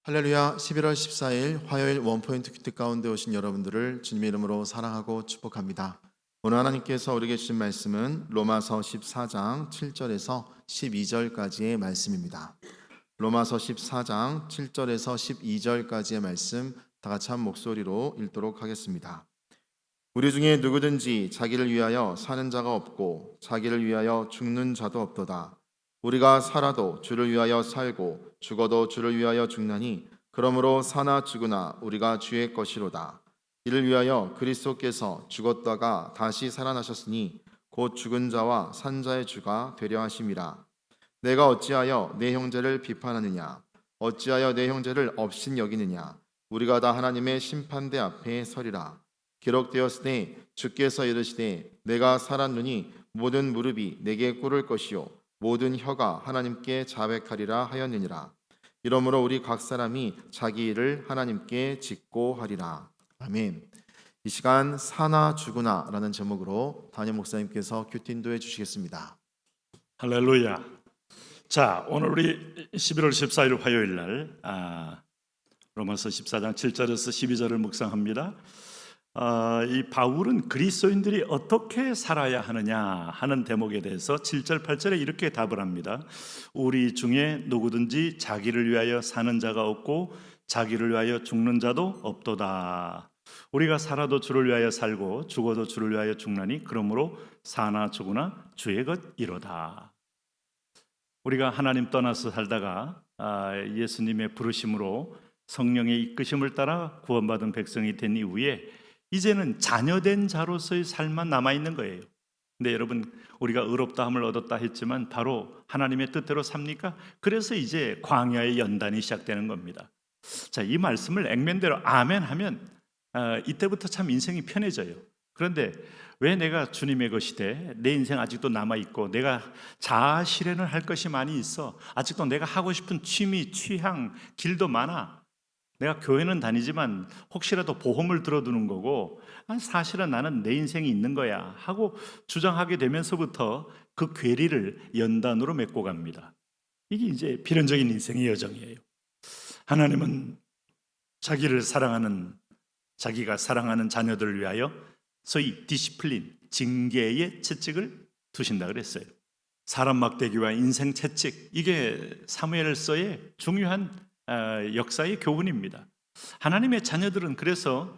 할렐루야. 11월 14일 화요일 원포인트 큐티 가운데 오신 여러분들을 주님의 이름으로 사랑하고 축복합니다. 오늘 하나님께서 우리에게 주신 말씀은 로마서 14장 7절에서 12절까지의 말씀입니다. 로마서 14장 7절에서 12절까지의 말씀 다 같이 한 목소리로 읽도록 하겠습니다. 우리 중에 누구든지 자기를 위하여 사는 자가 없고 자기를 위하여 죽는 자도 없도다. 우리가 살아도 주를 위하여 살고 죽어도 주를 위하여 죽나니 그러므로 사나 죽으나 우리가 주의 것이로다. 이를 위하여 그리스도께서 죽었다가 다시 살아나셨으니 곧 죽은 자와 산 자의 주가 되려 하심이라. 내가 어찌하여 내 형제를 비판하느냐? 어찌하여 내 형제를 업신 여기느냐? 우리가 다 하나님의 심판대 앞에 서리라. 기록되었으되 주께서 이르시되 내가 살았느니 모든 무릎이 내게 꿇을 것이요 모든 혀가 하나님께 자백하리라 하였느니라. 이러므로 우리 각 사람이 자기 일을 하나님께 짓고 하리라. 아멘. 이 시간 사나 죽으나 라는 제목으로 담임 목사님께서 큐티 인도해 주시겠습니다. 할렐루야. 자, 오늘 우리 11월 14일 화요일 날 로마서 14장 7절에서 12절을 묵상합니다. 이 바울은 그리스도인들이 어떻게 살아야 하느냐 하는 대목에 대해서 7절 8절에 이렇게 답을 합니다. 우리 중에 누구든지 자기를 위하여 사는 자가 없고 자기를 위하여 죽는 자도 없도다. 우리가 살아도 주를 위하여 살고 죽어도 주를 위하여 죽나니 그러므로 사나 죽으나 주의 것이로다. 우리가 하나님 떠나서 살다가 예수님의 부르심으로 성령의 이끄심을 따라 구원받은 백성이 된 이후에 이제는 자녀된 자로서의 삶만 남아있는 거예요. 근데 여러분, 우리가 의롭다함을 얻었다 했지만 바로 하나님의 뜻대로 삽니까? 그래서 이제 광야의 연단이 시작되는 겁니다. 자, 이 말씀을 액면대로 아멘 하면 이때부터 참 인생이 편해져요. 그런데 왜 내가 주님의 것이 돼? 내 인생 아직도 남아있고 내가 자아 실현을 할 것이 많이 있어. 아직도 내가 하고 싶은 취미, 취향, 길도 많아. 내가 교회는 다니지만 혹시라도 보험을 들어두는 거고 사실은 나는 내 인생이 있는 거야 하고 주장하게 되면서부터 그 괴리를 연단으로 맺고 갑니다. 이게 이제 필연적인 인생의 여정이에요. 하나님은 자기가 사랑하는 자녀들을 위하여 소위 디시플린, 징계의 채찍을 두신다 그랬어요. 사람 막대기와 인생 채찍, 이게 사무엘서의 중요한 역사의 교훈입니다. 하나님의 자녀들은 그래서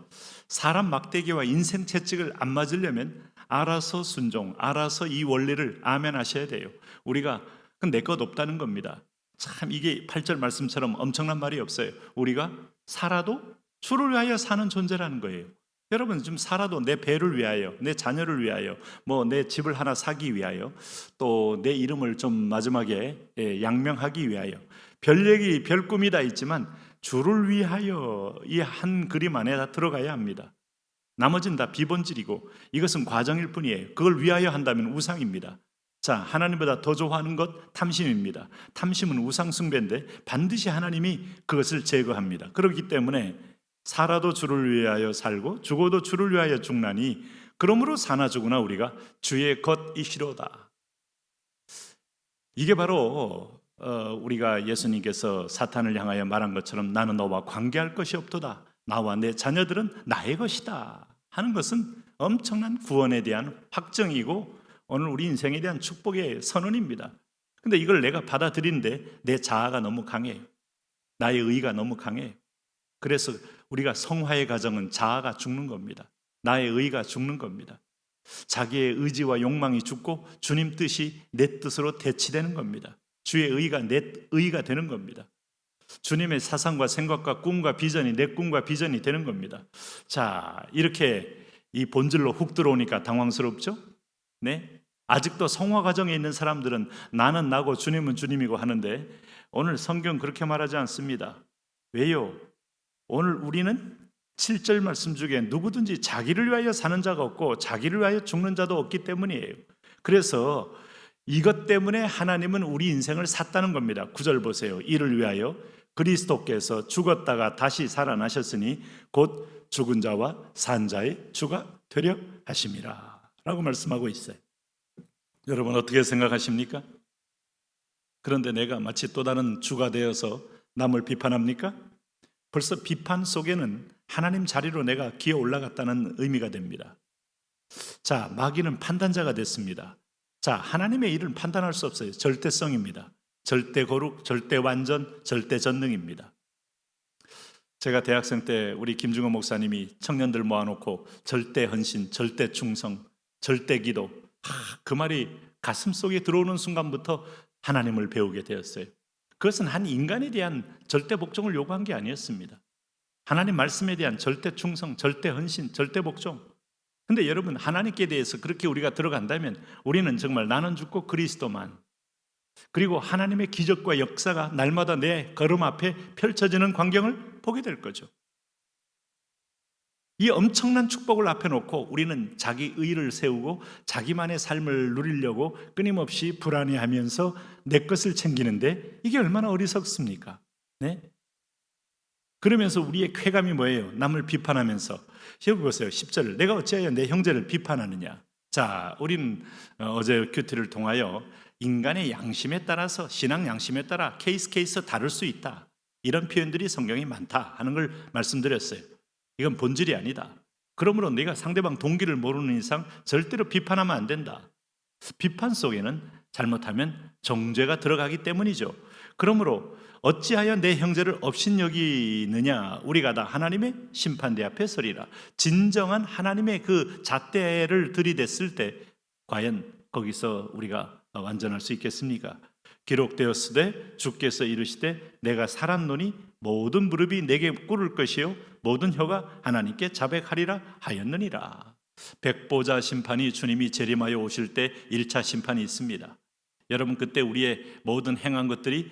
사람 막대기와 인생 채찍을 안 맞으려면 알아서 순종, 알아서 이 원리를 아멘하셔야 돼요. 우리가 그건 내 것 없다는 겁니다. 참 이게 8절 말씀처럼 엄청난 말이 없어요. 우리가 살아도 주를 위하여 사는 존재라는 거예요. 여러분, 좀 살아도 내 배를 위하여, 내 자녀를 위하여, 내 집을 하나 사기 위하여, 또 내 이름을 좀 마지막에 양명하기 위하여, 별 얘기, 별 꿈이 다 있지만 주를 위하여 이 한 그림 안에 다 들어가야 합니다. 나머지는 다 비본질이고 이것은 과정일 뿐이에요. 그걸 위하여 한다면 우상입니다. 자, 하나님보다 더 좋아하는 것 탐심입니다. 탐심은 우상 숭배인데 반드시 하나님이 그것을 제거합니다. 그렇기 때문에 살아도 주를 위하여 살고 죽어도 주를 위하여 죽나니 그러므로 사나 죽으나 우리가 주의 것이시로다. 이게 바로 우리가 예수님께서 사탄을 향하여 말한 것처럼 나는 너와 관계할 것이 없도다. 나와 내 자녀들은 나의 것이다 하는 것은 엄청난 구원에 대한 확정이고 오늘 우리 인생에 대한 축복의 선언입니다. 근데 이걸 내가 받아들이는데 내 자아가 너무 강해요. 나의 의가 너무 강해요. 그래서 우리가 성화의 과정은 자아가 죽는 겁니다. 나의 의가 죽는 겁니다. 자기의 의지와 욕망이 죽고 주님 뜻이 내 뜻으로 대치되는 겁니다. 주의 의가 내 의가 되는 겁니다. 주님의 사상과 생각과 꿈과 비전이 내 꿈과 비전이 되는 겁니다. 자, 이렇게 이 본질로 훅 들어오니까 당황스럽죠? 네? 아직도 성화 과정에 있는 사람들은 나는 나고 주님은 주님이고 하는데 오늘 성경 그렇게 말하지 않습니다. 왜요? 오늘 우리는 7절 말씀 중에 누구든지 자기를 위하여 사는 자가 없고 자기를 위하여 죽는 자도 없기 때문이에요. 그래서 이것 때문에 하나님은 우리 인생을 샀다는 겁니다. 9절 보세요. 이를 위하여 그리스도께서 죽었다가 다시 살아나셨으니 곧 죽은 자와 산 자의 주가 되려 하심이라 라고 말씀하고 있어요. 여러분 어떻게 생각하십니까? 그런데 내가 마치 또 다른 주가 되어서 남을 비판합니까? 벌써 비판 속에는 하나님 자리로 내가 기어 올라갔다는 의미가 됩니다. 자, 마귀는 판단자가 됐습니다. 자, 하나님의 일은 판단할 수 없어요. 절대성입니다. 절대 거룩, 절대 완전, 절대 전능입니다. 제가 대학생 때 우리 김중호 목사님이 청년들 모아놓고 절대 헌신, 절대 충성, 절대 기도, 그 말이 가슴 속에 들어오는 순간부터 하나님을 배우게 되었어요. 그것은 한 인간에 대한 절대 복종을 요구한 게 아니었습니다. 하나님 말씀에 대한 절대 충성, 절대 헌신, 절대 복종. 근데 여러분, 하나님께 대해서 그렇게 우리가 들어간다면 우리는 정말 나는 죽고 그리스도만, 그리고 하나님의 기적과 역사가 날마다 내 걸음 앞에 펼쳐지는 광경을 보게 될 거죠. 이 엄청난 축복을 앞에 놓고 우리는 자기 의를 세우고 자기만의 삶을 누리려고 끊임없이 불안해하면서 내 것을 챙기는데 이게 얼마나 어리석습니까? 네? 그러면서 우리의 쾌감이 뭐예요? 남을 비판하면서. 여기 보세요. 10절, 내가 어찌하여 내 형제를 비판하느냐. 자, 우리는 어제 큐티를 통하여 인간의 양심에 따라서, 신앙 양심에 따라 케이스 다를 수 있다, 이런 표현들이 성경에 많다 하는 걸 말씀드렸어요. 이건 본질이 아니다. 그러므로 네가 상대방 동기를 모르는 이상 절대로 비판하면 안 된다. 비판 속에는 잘못하면 정죄가 들어가기 때문이죠. 그러므로 어찌하여 내 형제를 업신여기느냐. 우리가 다 하나님의 심판대 앞에 서리라. 진정한 하나님의 그 잣대를 들이댔을 때 과연 거기서 우리가 완전할 수 있겠습니까? 기록되었으되 주께서 이르시되 내가 살았노니 모든 무릎이 내게 꿇을 것이요 모든 혀가 하나님께 자백하리라 하였느니라. 백보자 심판이 주님이 재림하여 오실 때 1차 심판이 있습니다. 여러분, 그때 우리의 모든 행한 것들이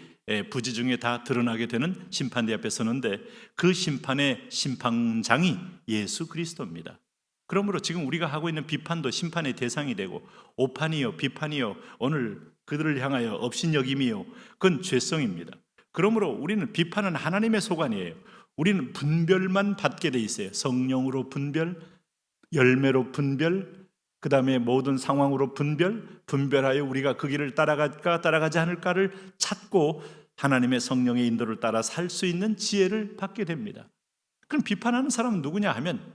부지 중에 다 드러나게 되는 심판대 앞에 서는데 그 심판의 심판장이 예수 그리스도입니다. 그러므로 지금 우리가 하고 있는 비판도 심판의 대상이 되고, 오판이요 비판이요 오늘 그들을 향하여 업신여김이요, 그건 죄성입니다. 그러므로 우리는 비판은 하나님의 소관이에요. 우리는 분별만 받게 돼 있어요. 성령으로 분별, 열매로 분별, 그 다음에 모든 상황으로 분별하여 우리가 그 길을 따라갈까 따라가지 않을까를 찾고 하나님의 성령의 인도를 따라 살 수 있는 지혜를 받게 됩니다. 그럼 비판하는 사람은 누구냐 하면,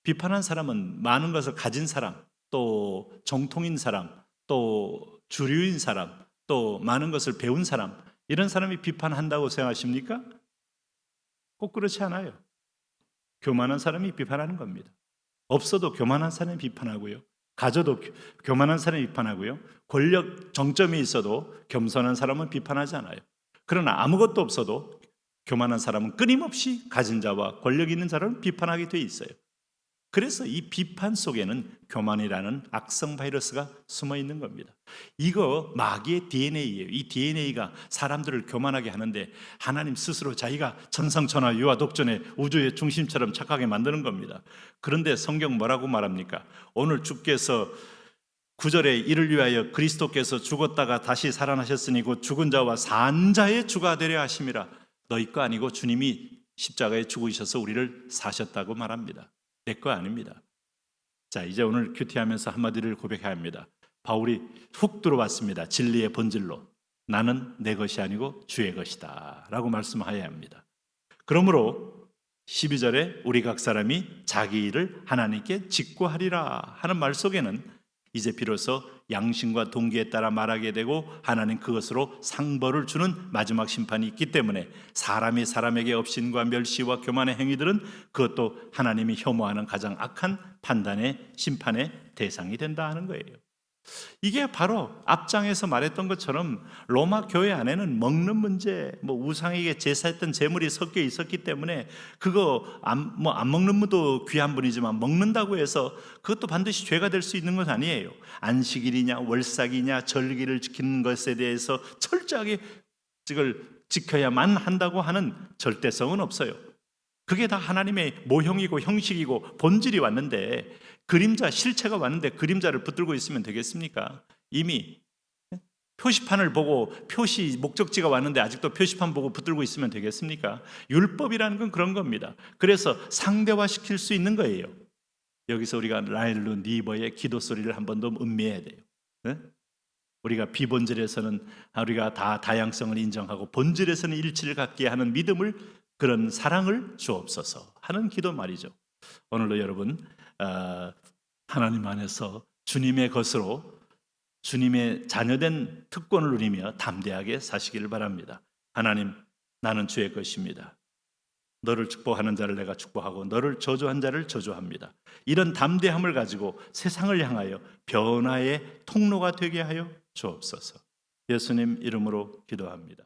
비판한 사람은 많은 것을 가진 사람, 또 정통인 사람, 또 주류인 사람, 또 많은 것을 배운 사람, 이런 사람이 비판한다고 생각하십니까? 꼭 그렇지 않아요. 교만한 사람이 비판하는 겁니다. 없어도 교만한 사람이 비판하고요, 가져도 교만한 사람이 비판하고요, 권력 정점이 있어도 겸손한 사람은 비판하지 않아요. 그러나 아무것도 없어도 교만한 사람은 끊임없이 가진 자와 권력 있는 자를 비판하게 돼 있어요. 그래서 이 비판 속에는 교만이라는 악성 바이러스가 숨어 있는 겁니다. 이거 마귀의 DNA예요. 이 DNA가 사람들을 교만하게 하는데 하나님 스스로 자기가 천상천하 유아 독존의 우주의 중심처럼 착하게 만드는 겁니다. 그런데 성경 뭐라고 말합니까? 오늘 주께서 9절에 이를 위하여 그리스도께서 죽었다가 다시 살아나셨으니 곧 죽은 자와 산 자의 주가 되려 하심이라. 너희 거 아니고 주님이 십자가에 죽으셔서 우리를 사셨다고 말합니다. 내 거 아닙니다. 자, 이제 오늘 큐티하면서 한마디를 고백해야 합니다. 바울이 훅 들어왔습니다. 진리의 본질로. 나는 내 것이 아니고 주의 것이다 라고 말씀하여야 합니다. 그러므로 12절에 우리 각 사람이 자기 일을 하나님께 직구하리라 하는 말 속에는 이제 비로소 양심과 동기에 따라 말하게 되고 하나님 그것으로 상벌을 주는 마지막 심판이 있기 때문에 사람이 사람에게 업신과 멸시와 교만의 행위들은 그것도 하나님이 혐오하는 가장 악한 판단의 심판의 대상이 된다 하는 거예요. 이게 바로 앞장에서 말했던 것처럼 로마 교회 안에는 먹는 문제, 우상에게 제사했던 재물이 섞여 있었기 때문에 그거 안 먹는 분도 귀한 분이지만 먹는다고 해서 그것도 반드시 죄가 될 수 있는 건 아니에요. 안식일이냐 월삭이냐 절기를 지키는 것에 대해서 철저하게 지켜야만 한다고 하는 절대성은 없어요. 그게 다 하나님의 모형이고 형식이고 본질이 왔는데, 그림자, 실체가 왔는데 그림자를 붙들고 있으면 되겠습니까? 이미 표시판을 보고 표시 목적지가 왔는데 아직도 표시판 보고 붙들고 있으면 되겠습니까? 율법이라는 건 그런 겁니다. 그래서 상대화시킬 수 있는 거예요. 여기서 우리가 라일루 니버의 기도 소리를 한 번 더 음미해야 돼요. 네? 우리가 비본질에서는 우리가 다 다양성을 인정하고 본질에서는 일치를 갖게 하는 믿음을 그런 사랑을 주옵소서 하는 기도 말이죠. 오늘도 여러분 하나님 안에서 주님의 것으로 주님의 자녀된 특권을 누리며 담대하게 사시기를 바랍니다. 하나님, 나는 주의 것입니다. 너를 축복하는 자를 내가 축복하고 너를 저주한 자를 저주합니다. 이런 담대함을 가지고 세상을 향하여 변화의 통로가 되게 하여 주옵소서. 예수님 이름으로 기도합니다.